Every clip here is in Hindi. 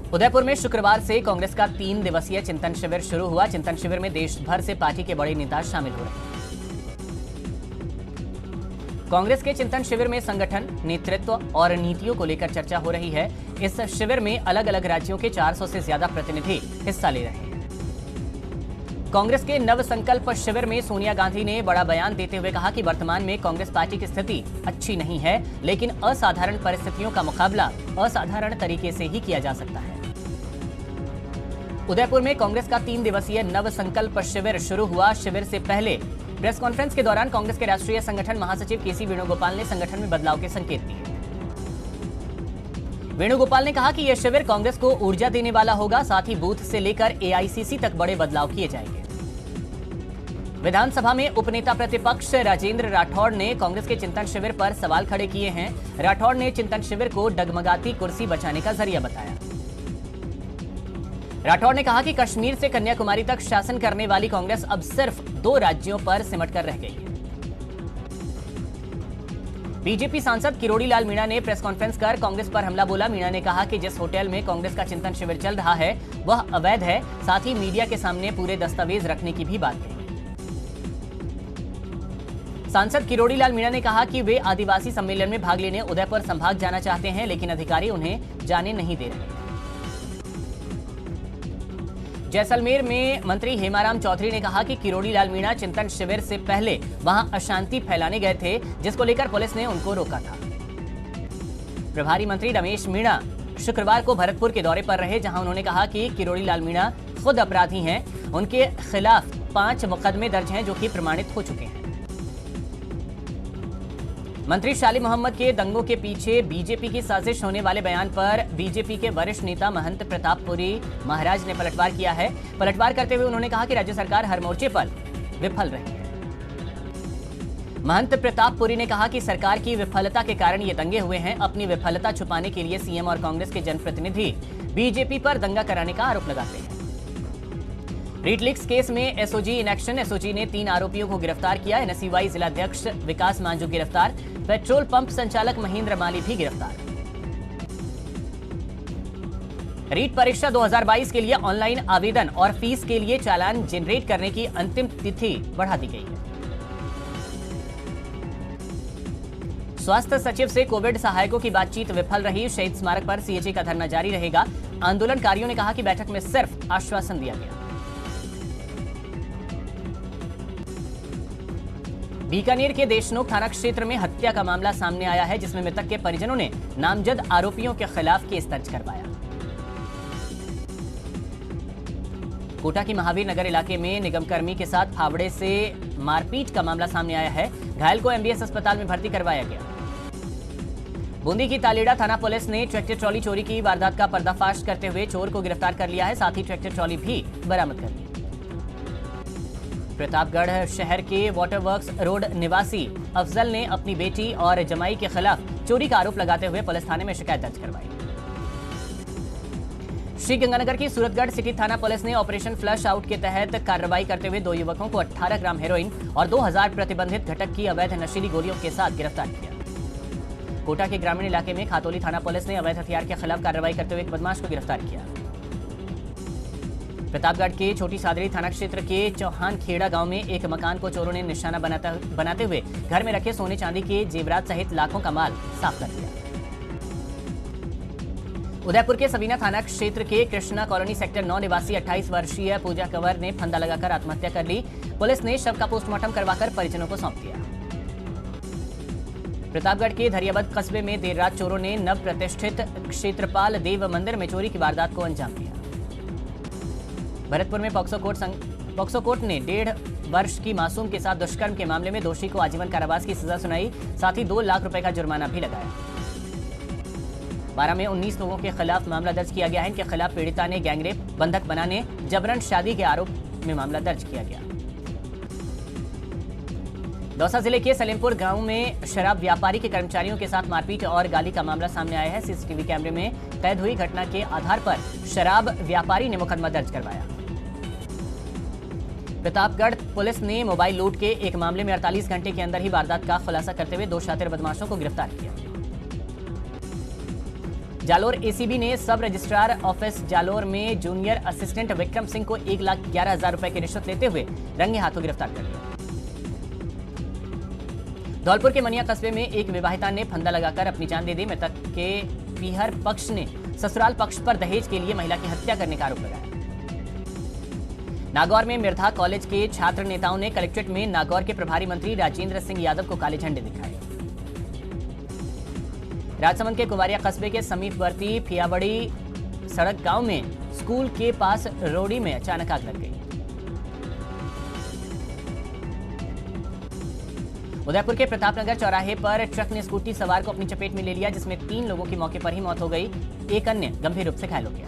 उदयपुर में शुक्रवार से कांग्रेस का 3 दिवसीय चिंतन शिविर शुरू हुआ। चिंतन शिविर में देश भर से पार्टी के बड़े नेता शामिल हो रहे हैं। कांग्रेस के चिंतन शिविर में संगठन, नेतृत्व और नीतियों को लेकर चर्चा हो रही है। इस शिविर में अलग अलग राज्यों के 400 से ज्यादा प्रतिनिधि हिस्सा ले रहे हैं। कांग्रेस के नव संकल्प शिविर में सोनिया गांधी ने बड़ा बयान देते हुए कहा कि वर्तमान में कांग्रेस पार्टी की स्थिति अच्छी नहीं है, लेकिन असाधारण परिस्थितियों का मुकाबला असाधारण तरीके से ही किया जा सकता है। उदयपुर में कांग्रेस का 3 दिवसीय नव संकल्प शिविर शुरू हुआ। शिविर से पहले प्रेस कॉन्फ्रेंस के दौरान कांग्रेस के राष्ट्रीय संगठन महासचिव केसी वेणुगोपाल ने संगठन में बदलाव के संकेत दिए। वेणुगोपाल ने कहा कि यह शिविर कांग्रेस को ऊर्जा देने वाला होगा, साथ ही बूथ से लेकर एआईसीसी तक बड़े बदलाव किए जाएंगे। विधानसभा में उपनेता प्रतिपक्ष राजेंद्र राठौड़ ने कांग्रेस के चिंतन शिविर पर सवाल खड़े किए हैं। राठौड़ ने चिंतन शिविर को डगमगाती कुर्सी बचाने का जरिया बताया। राठौड़ ने कहा कि कश्मीर से कन्याकुमारी तक शासन करने वाली कांग्रेस अब सिर्फ 2 राज्यों पर सिमट कर रह गई है। बीजेपी सांसद किरोड़ी लाल मीणा ने प्रेस कॉन्फ्रेंस कर कांग्रेस पर हमला बोला। मीणा ने कहा कि जिस होटल में कांग्रेस का चिंतन शिविर चल रहा है वह अवैध है, साथ ही मीडिया के सामने पूरे दस्तावेज रखने की भी बात कही। सांसद किरोड़ी लाल मीणा ने कहा कि वे आदिवासी सम्मेलन में भाग लेने उदयपुर संभाग जाना चाहते हैं, लेकिन अधिकारी उन्हें जाने नहीं दे रहे। जैसलमेर में मंत्री हेमाराम चौधरी ने कहा कि किरोड़ी लाल मीणा चिंतन शिविर से पहले वहां अशांति फैलाने गए थे, जिसको लेकर पुलिस ने उनको रोका था। प्रभारी मंत्री रमेश मीणा शुक्रवार को भरतपुर के दौरे पर रहे, जहां उन्होंने कहा कि किरोड़ी लाल मीणा खुद अपराधी हैं। उनके खिलाफ 5 मुकदमे दर्ज हैं जो कि प्रमाणित हो चुके हैं। मंत्री शाली मोहम्मद के दंगों के पीछे बीजेपी की साजिश होने वाले बयान पर बीजेपी के वरिष्ठ नेता महंत प्रतापपुरी महाराज ने पलटवार किया है। पलटवार करते हुए उन्होंने कहा कि राज्य सरकार हर मोर्चे पर विफल रही है। महंत प्रतापपुरी ने कहा कि सरकार की विफलता के कारण ये दंगे हुए हैं। अपनी विफलता छुपाने के लिए सीएम और कांग्रेस के जनप्रतिनिधि बीजेपी पर दंगा कराने का आरोप लगाते हैं। रीट लीक्स केस में एसओजी इन एक्शन। एसओजी ने 3 आरोपियों को गिरफ्तार किया। एनएसयूआई जिलाध्यक्ष विकास मांझू गिरफ्तार। पेट्रोल पंप संचालक महेंद्र माली भी गिरफ्तार। रीट परीक्षा 2022 के लिए ऑनलाइन आवेदन और फीस के लिए चालान जनरेट करने की अंतिम तिथि बढ़ा दी गई है। स्वास्थ्य सचिव से कोविड सहायकों की बातचीत विफल रही। शहीद स्मारक पर सीएजी का धरना जारी रहेगा। आंदोलनकारियों ने कहा कि बैठक में सिर्फ आश्वासन दिया गया। बीकानेर के देशनोक थाना क्षेत्र में हत्या का मामला सामने आया है, जिसमें मृतक के परिजनों ने नामजद आरोपियों के खिलाफ केस दर्ज करवाया। कोटा की महावीर नगर इलाके में निगमकर्मी के साथ फावड़े से मारपीट का मामला सामने आया है। घायल को एमबीएस अस्पताल में भर्ती करवाया गया। बूंदी की तालेड़ा थाना पुलिस ने ट्रैक्टर ट्रॉली चोरी की वारदात का पर्दाफाश करते हुए चोर को गिरफ्तार कर लिया है, साथ ही ट्रैक्टर ट्रॉली भी बरामद कर ली। प्रतापगढ़ शहर के वाटर वर्क्स रोड निवासी अफजल ने अपनी बेटी और जमाई के खिलाफ चोरी का आरोप लगाते हुए पुलिस थाने में शिकायत दर्ज करवाई। श्रीगंगानगर की सूरतगढ़ सिटी थाना पुलिस ने ऑपरेशन फ्लश आउट के तहत कार्रवाई करते हुए 2 युवकों को 18 ग्राम हेरोइन और 2000 प्रतिबंधित घटक की अवैध नशीली गोलियों के साथ गिरफ्तार किया। कोटा के ग्रामीण इलाके में खातौली थाना पुलिस ने अवैध हथियार के खिलाफ कार्रवाई करते हुए एक बदमाश को गिरफ्तार किया। प्रतापगढ़ के छोटी सादड़ी थाना क्षेत्र के चौहान खेड़ा गांव में एक मकान को चोरों ने निशाना बनाते हुए घर में रखे सोने चांदी के जेवरात सहित लाखों का माल साफ कर दिया। उदयपुर के सबीना थाना क्षेत्र के कृष्णा कॉलोनी सेक्टर 9 निवासी 28 वर्षीय पूजा कंवर ने फंदा लगाकर आत्महत्या कर ली। पुलिस ने शव का पोस्टमार्टम करवाकर परिजनों को सौंप दिया। प्रतापगढ़ के धरियाबद कस्बे में देर रात चोरों ने नव प्रतिष्ठित क्षेत्रपाल देव मंदिर में चोरी की वारदात को अंजाम दिया। भरतपुर में पॉक्सो कोर्ट ने 1.5 वर्ष की मासूम के साथ दुष्कर्म के मामले में दोषी को आजीवन कारावास की सजा सुनाई, साथ ही 2 लाख रुपए का जुर्माना भी लगाया। 12 में 19 लोगों के खिलाफ मामला दर्ज किया गया है। इनके खिलाफ पीड़िता ने गैंगरेप, बंधक बनाने, जबरन शादी के आरोप में मामला दर्ज किया गया। दौसा जिले के सलेमपुर गांव में शराब व्यापारी के कर्मचारियों के साथ मारपीट और गाली का मामला सामने आया है। सीसीटीवी कैमरे में कैद हुई घटना के आधार पर शराब व्यापारी ने मुकदमा दर्ज करवाया। प्रतापगढ़ पुलिस ने मोबाइल लूट के एक मामले में 48 घंटे के अंदर ही वारदात का खुलासा करते हुए 2 शातिर बदमाशों को गिरफ्तार किया। जालोर एसीबी ने सब रजिस्ट्रार ऑफिस जालोर में जूनियर असिस्टेंट विक्रम सिंह को 1,11,000 रुपए की रिश्वत लेते हुए रंगे हाथों गिरफ्तार कर लिया। धौलपुर के मनिया कस्बे में एक विवाहिता ने फंदा लगाकर अपनी जान दे दी। मृतक के पीहर पक्ष ने ससुराल पक्ष पर दहेज के लिए महिला की हत्या करने का आरोप लगाया। नागौर में मिर्धा कॉलेज के छात्र नेताओं ने कलेक्ट्रेट में नागौर के प्रभारी मंत्री राजेंद्र सिंह यादव को काले झंडे दिखाए। राजसमंद के कुवारिया कस्बे के समीपवर्ती फियाबड़ी सड़क गांव में स्कूल के पास रोड़ी में अचानक आग लग गई। उदयपुर के प्रतापनगर चौराहे पर ट्रक ने स्कूटी सवार को अपनी चपेट में ले लिया, जिसमें 3 लोगों की मौके पर ही मौत हो गई। एक अन्य गंभीर रूप से घायल हो गया।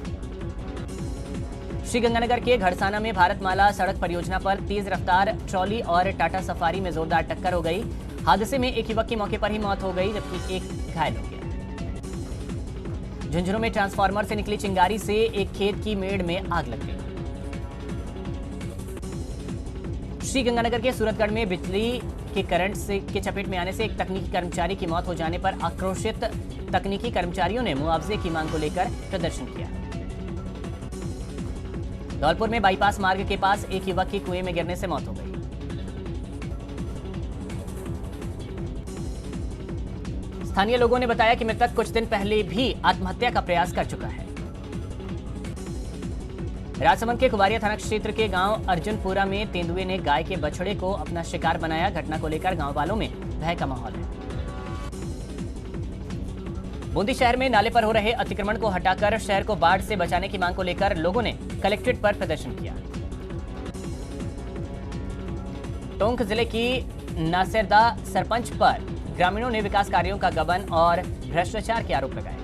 श्रीगंगानगर के घड़साना में भारतमाला सड़क परियोजना पर तेज रफ्तार ट्रॉली और टाटा सफारी में जोरदार टक्कर हो गई। हादसे में एक युवक की मौके पर ही मौत हो गई, जबकि एक घायल हो गया। झुंझुनू में ट्रांसफार्मर से निकली चिंगारी से एक खेत की मेड़ में आग लग गई। श्रीगंगानगर के सूरतगढ़ में बिजली के करंट के चपेट में आने से एक तकनीकी कर्मचारी की मौत हो जाने पर आक्रोशित तकनीकी कर्मचारियों ने मुआवजे की मांग को लेकर प्रदर्शन किया। धौलपुर में बाईपास मार्ग के पास एक युवक की कुएं में गिरने से मौत हो गई। स्थानीय लोगों ने बताया कि मृतक कुछ दिन पहले भी आत्महत्या का प्रयास कर चुका है। राजसमंद के कुवारिया थाना क्षेत्र के गांव अर्जुनपुरा में तेंदुए ने गाय के बछड़े को अपना शिकार बनाया। घटना को लेकर गांव वालों में भय का माहौल है। बूंदी शहर में नाले पर हो रहे अतिक्रमण को हटाकर शहर को बाढ़ से बचाने की मांग को लेकर लोगों ने कलेक्ट्रेट पर प्रदर्शन किया। टोंक जिले की नासिरदा सरपंच पर ग्रामीणों ने विकास कार्यों का गबन और भ्रष्टाचार के आरोप लगाए।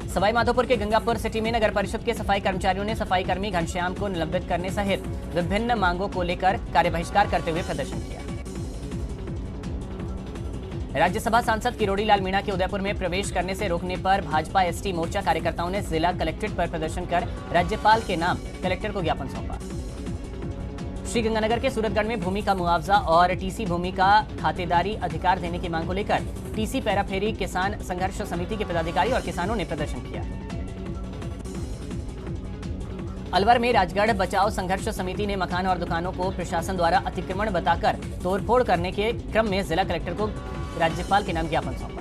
सवाई माधोपुर के गंगापुर सिटी में नगर परिषद के सफाई कर्मचारियों ने सफाई कर्मी घनश्याम को निलंबित करने सहित विभिन्न मांगों को लेकर कार्य बहिष्कार करते हुए प्रदर्शन किया। राज्यसभा सांसद किरोड़ी लाल मीणा के उदयपुर में प्रवेश करने से रोकने पर भाजपा एसटी मोर्चा कार्यकर्ताओं ने जिला कलेक्ट्रेट पर प्रदर्शन कर राज्यपाल के नाम कलेक्टर को ज्ञापन सौंपा। श्रीगंगानगर के सूरतगढ़ में भूमि का मुआवजा और टीसी भूमि का खातेदारी अधिकार देने की मांग को लेकर टीसी पैराफेरी किसान संघर्ष समिति के पदाधिकारी और किसानों ने प्रदर्शन किया। अलवर में राजगढ़ बचाओ संघर्ष समिति ने मकान और दुकानों को प्रशासन द्वारा अतिक्रमण बताकर तोड़फोड़ करने के क्रम में जिला कलेक्टर को राज्यपाल के नाम ज्ञापन सौंपा।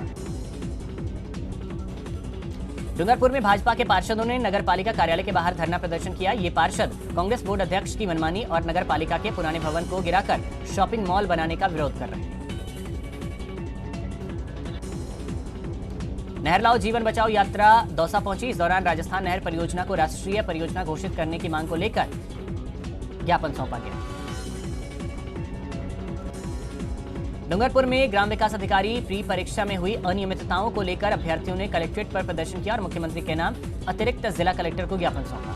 डूंगरपुर में भाजपा के पार्षदों ने नगर पालिका कार्यालय के बाहर धरना प्रदर्शन किया। ये पार्षद कांग्रेस बोर्ड अध्यक्ष की मनमानी और नगर पालिका के पुराने भवन को गिराकर शॉपिंग मॉल बनाने का विरोध कर रहे हैं। नहर लाओ जीवन बचाओ यात्रा दौसा पहुंची। इस दौरान राजस्थान नहर परियोजना को राष्ट्रीय परियोजना घोषित करने की मांग को लेकर ज्ञापन सौंपा गया। डूंगरपुर में ग्राम विकास अधिकारी प्री परीक्षा में हुई अनियमितताओं को लेकर अभ्यर्थियों ने कलेक्ट्रेट पर प्रदर्शन किया और मुख्यमंत्री के नाम अतिरिक्त जिला कलेक्टर को ज्ञापन सौंपा।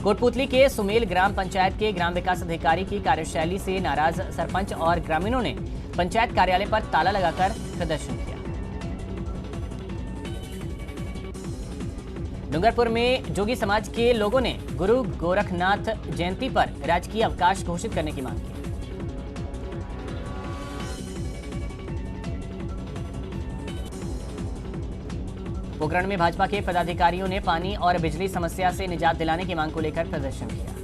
कोटपुतली के सुमेल ग्राम पंचायत के ग्राम विकास अधिकारी की कार्यशैली से नाराज सरपंच और ग्रामीणों ने पंचायत कार्यालय पर ताला लगाकर प्रदर्शन किया। डूंगरपुर में जोगी समाज के लोगों ने गुरु गोरखनाथ जयंती पर राजकीय अवकाश घोषित करने की मांग की। पोखरण में भाजपा के पदाधिकारियों ने पानी और बिजली समस्या से निजात दिलाने की मांग को लेकर प्रदर्शन किया।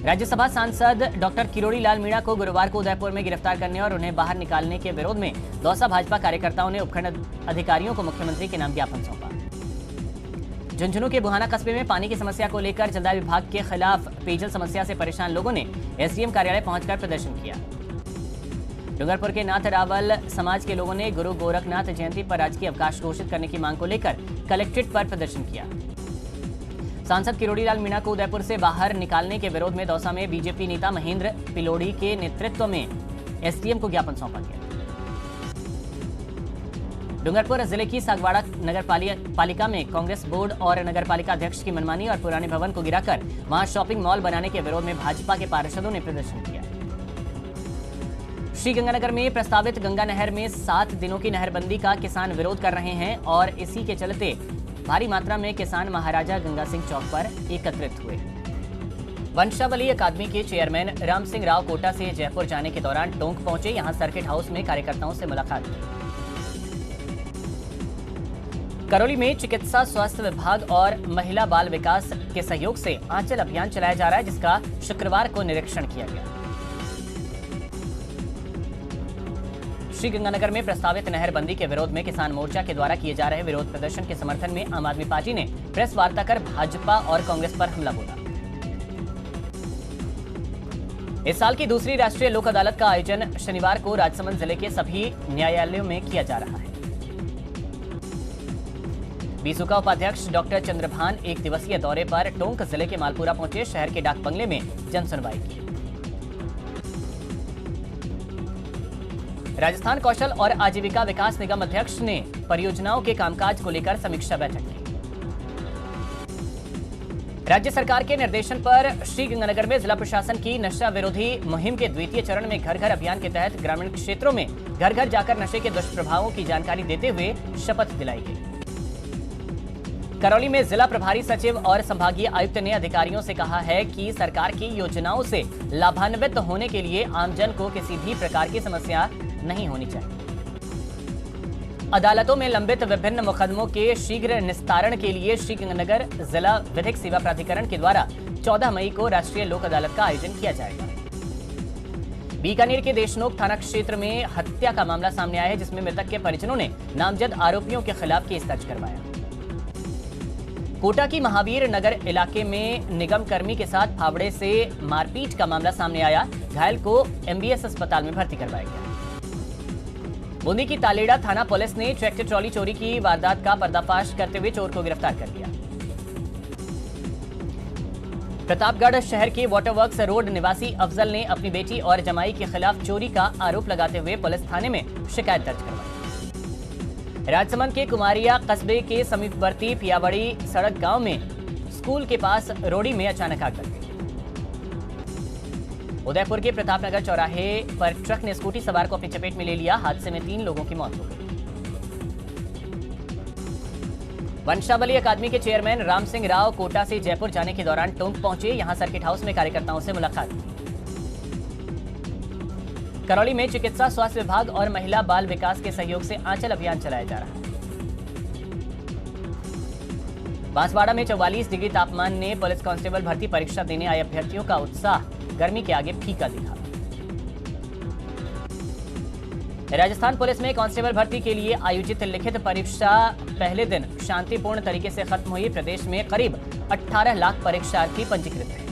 राज्यसभा सांसद डॉक्टर किरोड़ी लाल मीणा को गुरुवार को उदयपुर में गिरफ्तार करने और उन्हें बाहर निकालने के विरोध में दौसा भाजपा कार्यकर्ताओं ने उपखंड अधिकारियों को मुख्यमंत्री के नाम ज्ञापन सौंपा। झुंझुनू के बुहाना कस्बे में पानी की समस्या को लेकर जलदाय विभाग के खिलाफ पेयजल समस्या से परेशान लोगों ने एसडीएम कार्यालय पहुंचकर प्रदर्शन किया। डूंगरपुर के नाथ रावल समाज के लोगों ने गुरु गोरखनाथ जयंती पर राजकीय अवकाश घोषित करने की मांग को लेकर कलेक्ट्रेट पर प्रदर्शन किया। सांसद किरोड़ी लाल मीणा को उदयपुर से बाहर निकालने के विरोध में दौसा में बीजेपी नेता महेंद्र पिलोड़ी के नेतृत्व में एसडीएम को ज्ञापन सौंपा गया। डूंगरपुर जिले की सागवाड़ा नगर पालिका में कांग्रेस बोर्ड और नगर पालिका अध्यक्ष की मनमानी और पुराने भवन को गिराकर वहां शॉपिंग मॉल बनाने के विरोध में भाजपा के पार्षदों ने प्रदर्शन किया। श्रीगंगानगर में प्रस्तावित गंगा नहर में 7 दिनों की नहरबंदी का किसान विरोध कर रहे हैं और इसी के चलते भारी मात्रा में किसान महाराजा गंगा सिंह चौक पर एकत्रित हुए। वंशावली अकादमी के चेयरमैन राम सिंह राव कोटा से जयपुर जाने के दौरान टोंक पहुंचे। यहां सर्किट हाउस में कार्यकर्ताओं से मुलाकात की। करौली में चिकित्सा स्वास्थ्य विभाग और महिला बाल विकास के सहयोग से आंचल अभियान चलाया जा रहा है, जिसका शुक्रवार को निरीक्षण किया गया। श्रीगंगानगर में प्रस्तावित नहरबंदी के विरोध में किसान मोर्चा के द्वारा किए जा रहे विरोध प्रदर्शन के समर्थन में आम आदमी पार्टी ने प्रेस वार्ता कर भाजपा और कांग्रेस पर हमला बोला। इस साल की दूसरी राष्ट्रीय लोक अदालत का आयोजन शनिवार को राजसमंद जिले के सभी न्यायालयों में किया जा रहा है। बीसूका उपाध्यक्ष डॉक्टर चंद्रभान एक दिवसीय दौरे पर टोंक जिले के मालपुरा पहुंचे। शहर के डाक बंगले में जनसुनवाई की। राजस्थान कौशल और आजीविका विकास निगम अध्यक्ष ने परियोजनाओं के कामकाज को लेकर समीक्षा बैठक की। राज्य सरकार के निर्देशन पर श्रीगंगानगर में जिला प्रशासन की नशा विरोधी मुहिम के द्वितीय चरण में घर घर अभियान के तहत ग्रामीण क्षेत्रों में घर घर जाकर नशे के दुष्प्रभावों की जानकारी देते हुए शपथ दिलाई गई। करौली में जिला प्रभारी सचिव और संभागीय आयुक्त ने अधिकारियों से कहा है कि सरकार की योजनाओं से लाभान्वित होने के लिए आमजन को किसी भी प्रकार की समस्या नहीं होनी चाहिए। अदालतों में लंबित विभिन्न मुकदमों के शीघ्र निस्तारण के लिए श्रीगंगानगर जिला विधिक सेवा प्राधिकरण के द्वारा 14 मई को राष्ट्रीय लोक अदालत का आयोजन किया जाएगा। बीकानेर के देशनोक थाना क्षेत्र में हत्या का मामला सामने आया है, जिसमें मृतक के परिजनों ने नामजद आरोपियों के खिलाफ केस दर्ज करवाया। कोटा की महावीर नगर इलाके में निगम कर्मी के साथ फावड़े से मारपीट का मामला सामने आया। घायल को एमबीएस अस्पताल में भर्ती करवाया गया। बूंदी की तालेड़ा थाना पुलिस ने ट्रैक्टर ट्रॉली चोरी की वारदात का पर्दाफाश करते हुए चोर को गिरफ्तार कर लिया। प्रतापगढ़ शहर के वाटरवर्क्स रोड निवासी अफजल ने अपनी बेटी और जमाई के खिलाफ चोरी का आरोप लगाते हुए पुलिस थाने में शिकायत दर्ज करवाई। राजसमंद के कुमारिया कस्बे के समीपवर्ती पियावड़ी सड़क गांव में स्कूल के पास रोड़ी में अचानक आग लग गई। उदयपुर के प्रतापनगर चौराहे पर ट्रक ने स्कूटी सवार को अपनी चपेट में ले लिया। हादसे में 3 लोगों की मौत हो गई। वंशावली अकादमी के चेयरमैन राम सिंह राव कोटा से जयपुर जाने के दौरान टोंक पहुंचे। यहां सर्किट हाउस में कार्यकर्ताओं से मुलाकात की। करौली में चिकित्सा स्वास्थ्य विभाग और महिला बाल विकास के सहयोग से आंचल अभियान चलाया जा रहा है। बांसवाड़ा में 44 डिग्री तापमान ने पुलिस कांस्टेबल भर्ती परीक्षा देने आए अभ्यर्थियों का उत्साह गर्मी के आगे फीका दिखा। राजस्थान पुलिस में कांस्टेबल भर्ती के लिए आयोजित लिखित परीक्षा पहले दिन शांतिपूर्ण तरीके से खत्म हुई। प्रदेश में करीब 18 लाख परीक्षार्थी पंजीकृत हैं।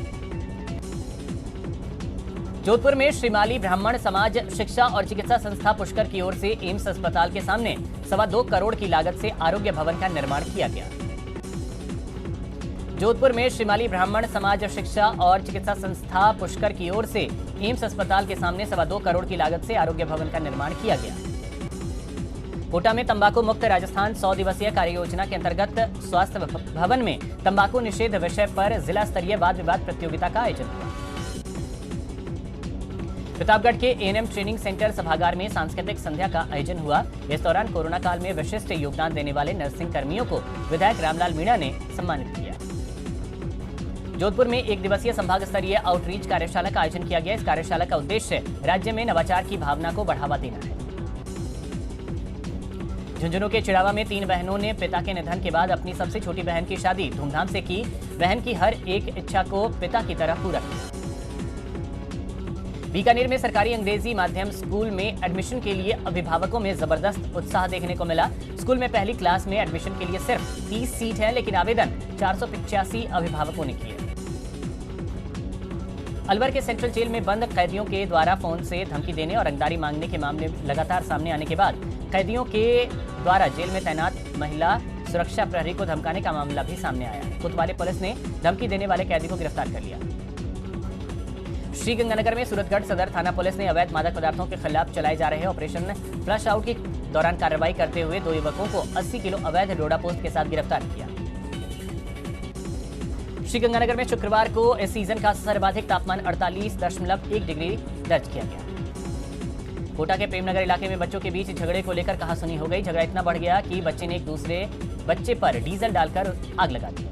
जोधपुर में श्रीमाली ब्राह्मण समाज शिक्षा और चिकित्सा संस्था पुष्कर की ओर से एम्स अस्पताल के सामने 2.25 करोड़ की लागत से आरोग्य भवन का निर्माण किया गया। जोधपुर में श्रीमाली ब्राह्मण समाज शिक्षा और चिकित्सा संस्था पुष्कर की ओर से एम्स अस्पताल के सामने 2.25 करोड़ की लागत से आरोग्य भवन का निर्माण किया गया। कोटा में तंबाकू मुक्त राजस्थान 100 दिवसीय कार्य योजना के अंतर्गत स्वास्थ्य भवन में तंबाकू निषेध विषय पर जिला स्तरीय वाद विवाद प्रतियोगिता का आयोजन हुआ। प्रतापगढ़ के एएनएम ट्रेनिंग सेंटर सभागार में सांस्कृतिक संध्या का आयोजन हुआ। इस दौरान कोरोना काल में विशिष्ट योगदान देने वाले नर्सिंग कर्मियों को विधायक रामलाल मीणा ने सम्मानित किया। जोधपुर में 1 दिवसीय संभाग स्तरीय आउटरीच कार्यशाला का आयोजन किया गया। इस कार्यशाला का उद्देश्य राज्य में नवाचार की भावना को बढ़ावा देना है। झुंझुनू के चिड़ावा में 3 बहनों ने पिता के निधन के बाद अपनी सबसे छोटी बहन की शादी धूमधाम से की। बहन की हर एक इच्छा को पिता की तरह पूरा किया। बीकानेर में सरकारी अंग्रेजी माध्यम स्कूल में एडमिशन के लिए अभिभावकों में जबरदस्त उत्साह देखने को मिला। स्कूल में पहली क्लास में एडमिशन के लिए सिर्फ 30 सीट है, लेकिन आवेदन 485 अभिभावकों ने किए। अलवर के सेंट्रल जेल में बंद कैदियों के द्वारा फोन से धमकी देने और रंगदारी मांगने के मामले लगातार सामने आने के बाद कैदियों के द्वारा जेल में तैनात महिला सुरक्षा प्रहरी को धमकाने का मामला भी सामने आया है। कोतवाली पुलिस ने धमकी देने वाले कैदी को गिरफ्तार कर लिया। श्रीगंगानगर में सूरतगढ़ सदर थाना पुलिस ने अवैध मादक पदार्थों के खिलाफ चलाए जा रहे ऑपरेशन फ्लश आउट के दौरान कार्रवाई करते हुए 2 युवकों को 80 किलो अवैध डोडा पोस्ट के साथ गिरफ्तार किया। श्रीगंगानगर में शुक्रवार को इस सीजन का सर्वाधिक तापमान 48.1 डिग्री दर्ज किया गया। कोटा के प्रेमनगर इलाके में बच्चों के बीच झगड़े को लेकर कहासुनी हो गई। झगड़ा इतना बढ़ गया कि बच्चे ने एक दूसरे बच्चे पर डीजल डालकर आग लगा दी।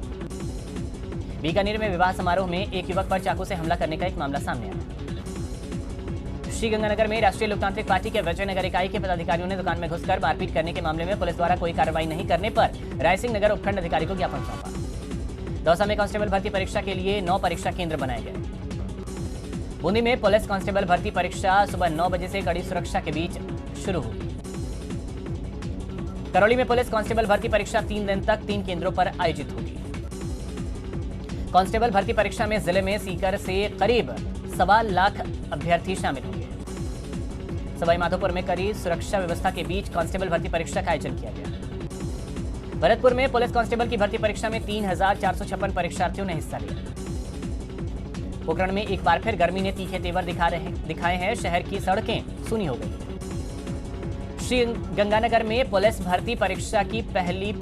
बीकानेर में विवाह समारोह में एक युवक पर चाकू से हमला करने का एक मामला सामने आया। श्रीगंगानगर में राष्ट्रीय लोकतांत्रिक पार्टी के विजयनगर इकाई के पदाधिकारियों ने दुकान में घुसकर मारपीट करने के मामले में पुलिस द्वारा कोई कार्रवाई नहीं करने पर रायसिंह नगर उपखंड अधिकारी को ज्ञापन सौंपा। दौसा में कांस्टेबल भर्ती परीक्षा के लिए 9 परीक्षा केंद्र बनाए गए। बूंदी में पुलिस कांस्टेबल भर्ती परीक्षा सुबह 9 बजे से कड़ी सुरक्षा के बीच शुरू होगी। करौली में पुलिस कांस्टेबल भर्ती परीक्षा 3 दिन तक 3 केंद्रों पर आयोजित होगी। कांस्टेबल भर्ती परीक्षा में जिले में सीकर से करीब 1.25 लाख अभ्यर्थी शामिल होंगे। सवाई माधोपुर में कड़ी सुरक्षा व्यवस्था के बीच कांस्टेबल भर्ती परीक्षा का आयोजन किया गया। भरतपुर में पुलिस कांस्टेबल की भर्ती परीक्षा में 3,456 परीक्षार्थियों ने हिस्सा लिया। पोखरण में एक बार फिर गर्मी ने तीखे तेवर दिखाए हैं। शहर की सड़कें सूनी हो गई। श्री गंगानगर में पुलिस भर्ती परीक्षा की पहले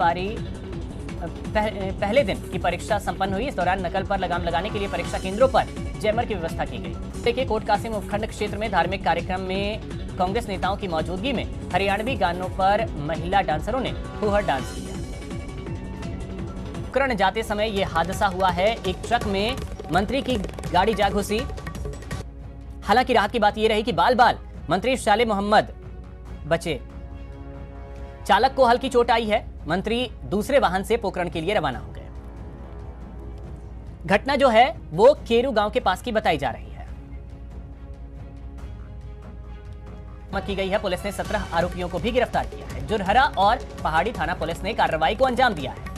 दिन की परीक्षा संपन्न हुई। इस दौरान नकल पर लगाम लगाने के लिए परीक्षा केंद्रों पर जैमर की व्यवस्था की गई। देखिए, कोट कासिम उपखंड क्षेत्र में धार्मिक कार्यक्रम में कांग्रेस नेताओं की मौजूदगी में हरियाणवी गानों पर महिला डांसरों ने फूहड़ डांस किया। पोखरण जाते समय यह हादसा हुआ है। एक ट्रक में मंत्री की गाड़ी जा घुसी। हालांकि राहत की बात यह रही कि बाल बाल मंत्री शाले मोहम्मद बचे। चालक को हल्की चोट आई है। मंत्री दूसरे वाहन से पोखरण के लिए रवाना हो गए। घटना जो है वो केरू गांव के पास की बताई जा रही है। की गई है। पुलिस ने 17 आरोपियों को भी गिरफ्तार किया है। जुरहरा और पहाड़ी थाना पुलिस ने कार्रवाई को अंजाम दिया है।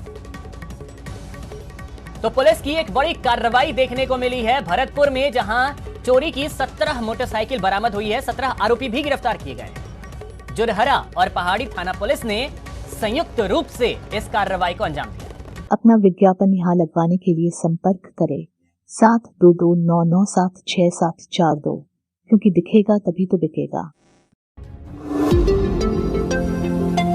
तो पुलिस की एक बड़ी कार्रवाई देखने को मिली है भरतपुर में, जहां चोरी की 17 मोटरसाइकिल बरामद हुई है। 17 आरोपी भी गिरफ्तार किए गए हैं। जुरहरा और पहाड़ी थाना पुलिस ने संयुक्त रूप से इस कार्रवाई को अंजाम दिया। अपना विज्ञापन यहाँ लगवाने के लिए संपर्क करें 7229976742, क्योंकि दिखेगा तभी तो बिकेगा।